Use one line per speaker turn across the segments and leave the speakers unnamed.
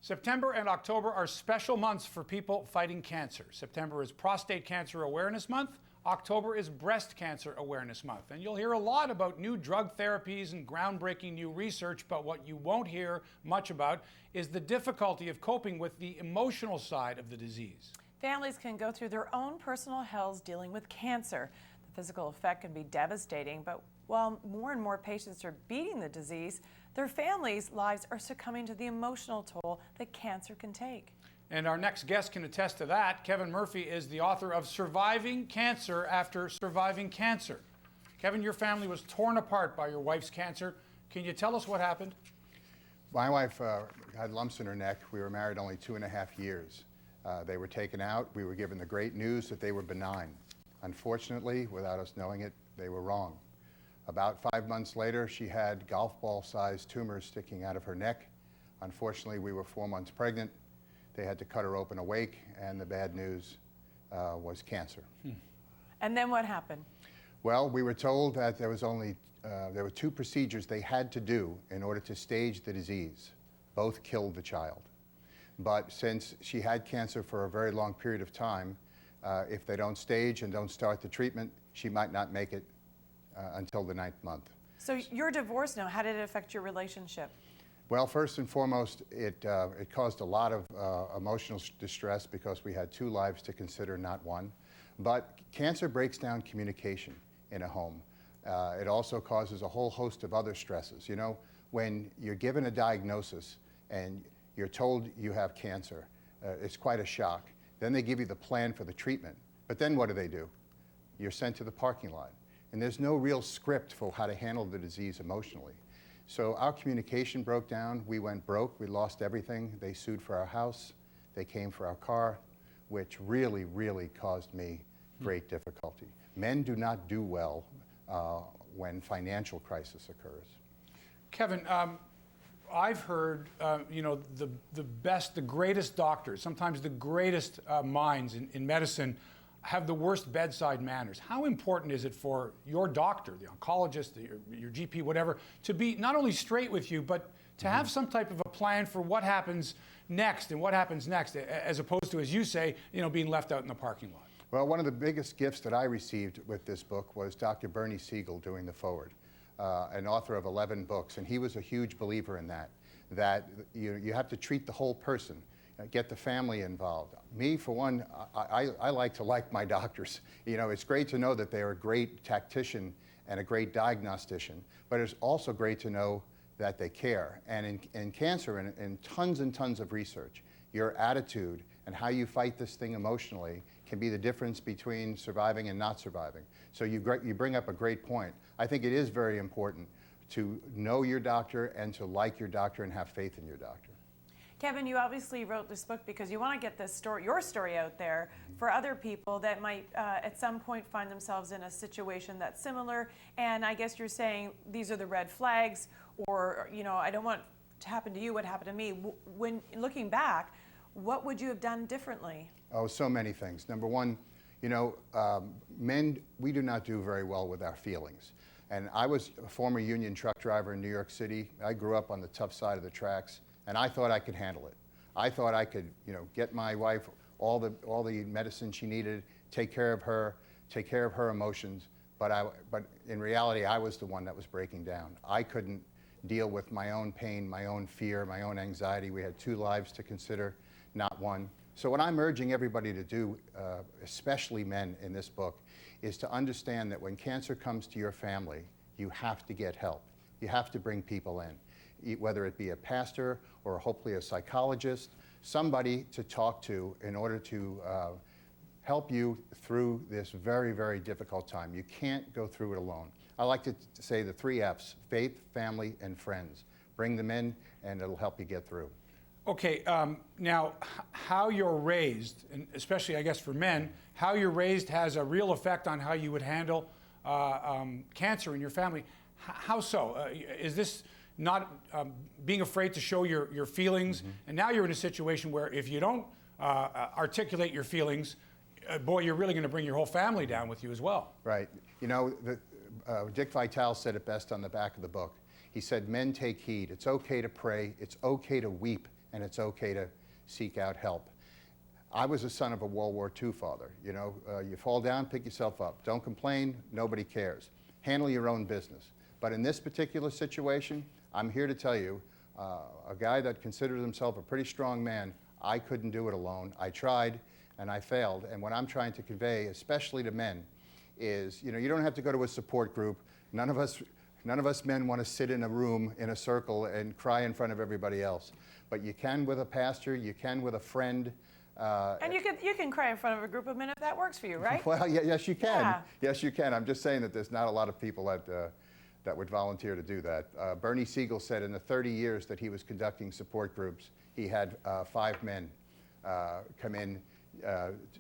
September and October are special months for people fighting cancer. September is Prostate Cancer Awareness Month. October is Breast Cancer Awareness Month. And you'll hear a lot about new drug therapies and groundbreaking new research, but what you won't hear much about is the difficulty of coping with the emotional side of the disease.
Families can go through their own personal hells dealing with cancer. The physical effect can be devastating, but while more and more patients are beating the disease, their families' lives are succumbing to the emotional toll that cancer can take.
And our next guest can attest to that. Kevin Murphy is the author of Surviving Cancer After Surviving Cancer. Kevin, your family was torn apart by your wife's cancer. Can you tell us what happened?
My wife had lumps in her neck. We were married only 2.5 years. They were taken out. We were given the great news that they were benign. Unfortunately, without us knowing it, they were wrong. About 5 months later, she had golf ball-sized tumors sticking out of her neck. Unfortunately, we were 4 months pregnant. They had to cut her open awake, and the bad news was cancer.
And then what happened?
Well, we were told that there were 2 procedures they had to do in order to stage the disease. Both killed the child. But since she had cancer for a very long period of time, if they don't stage and don't start the treatment, she might not make it until the 9th month.
So you're divorced now. How did it affect your relationship?
Well, first and foremost, it caused a lot of emotional distress because we had 2 lives to consider, not one. But cancer breaks down communication in a home. It also causes a whole host of other stresses. You know, when you're given a diagnosis and you're told you have cancer, it's quite a shock. Then they give you the plan for the treatment. But then what do? You're sent to the parking lot. And there's no real script for how to handle the disease emotionally. So our communication broke down. We went broke. We lost everything. They sued for our house. They came for our car, which really, really caused me great difficulty. Men do not do well when financial crisis occurs.
Kevin, I've heard, the best, the greatest doctors, sometimes the greatest minds in medicine have the worst bedside manners. How important is it for your doctor, the oncologist, your GP, whatever, to be not only straight with you, but to have some type of a plan for what happens next and what happens next, as opposed to, as you say, being left out in the parking lot?
Well, one of the biggest gifts that I received with this book was Dr. Bernie Siegel doing the foreword, an author of 11 books, and he was a huge believer in that you have to treat the whole person. Get the family involved. Me, for one, I like my doctors. It's great to know that they're a great tactician and a great diagnostician, but it's also great to know that they care. And in cancer, in tons and tons of research, your attitude and how you fight this thing emotionally can be the difference between surviving and not surviving. So you bring up a great point. I think it is very important to know your doctor and to like your doctor and have faith in your doctor.
Kevin, you obviously wrote this book because you want to get this story, your story out there for other people that might at some point find themselves in a situation that's similar. And I guess you're saying these are the red flags, or, I don't want to happen to you what happened to me. When looking back, what would you have done differently? Oh,
so many things. Number one, men, we do not do very well with our feelings. And I was a former union truck driver in New York City. I grew up on the tough side of the tracks. And I thought I could handle it. I thought I could, get my wife all the medicine she needed, take care of her emotions. But in reality, I was the one that was breaking down. I couldn't deal with my own pain, my own fear, my own anxiety. We had 2 lives to consider, not one. So what I'm urging everybody to do, especially men in this book, is to understand that when cancer comes to your family, you have to get help. You have to bring people in, whether it be a pastor or hopefully a psychologist, somebody to talk to in order to help you through this very, very difficult time. You can't go through it alone. I like to say the 3 F's: faith, family, and friends. Bring them in and it'll help you get through.
Okay, now how you're raised, and especially I guess for men, how you're raised has a real effect on how you would handle cancer in your family. How so? Is this not being afraid to show your feelings? And now you're in a situation where if you don't articulate your feelings, boy, you're really going to bring your whole family down with you as well.
Right. Dick Vitale said it best on the back of the book. He said, men take heed. It's okay to pray. It's okay to weep. and it's okay to seek out help. I was a son of a World War II father. You know, you fall down, pick yourself up. Don't complain, nobody cares. Handle your own business. But in this particular situation, I'm here to tell you, a guy that considered himself a pretty strong man, I couldn't do it alone. I tried and I failed. And what I'm trying to convey, especially to men, is, you know, you don't have to go to a support group. None of us men want to sit in a room in a circle and cry in front of everybody else. But you can with a pastor, you can with a friend.
And you can cry in front of a group of men if that works for you, right?
Well, yes, you can.
Yeah.
Yes, you can. I'm just saying that there's not a lot of people that would volunteer to do that. Bernie Siegel said in the 30 years that he was conducting support groups, he had 5 men come in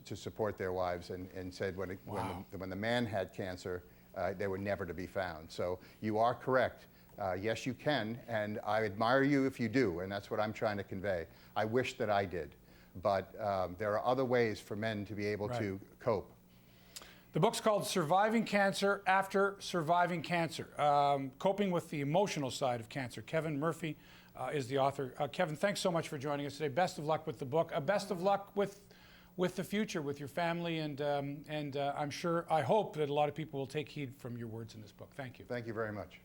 to support their wives, and said when the man had cancer, they were never to be found. So you are correct. Yes, you can, and I admire you if you do, and that's what I'm trying to convey. I wish that I did, but there are other ways for men to be able to cope.
The book's called Surviving Cancer After Surviving Cancer, Coping with the Emotional Side of Cancer. Kevin Murphy is the author. Kevin, thanks so much for joining us today. Best of luck with the book. Best of luck with the future, with your family, and I hope that a lot of people will take heed from your words in this book. Thank you.
Thank you very much.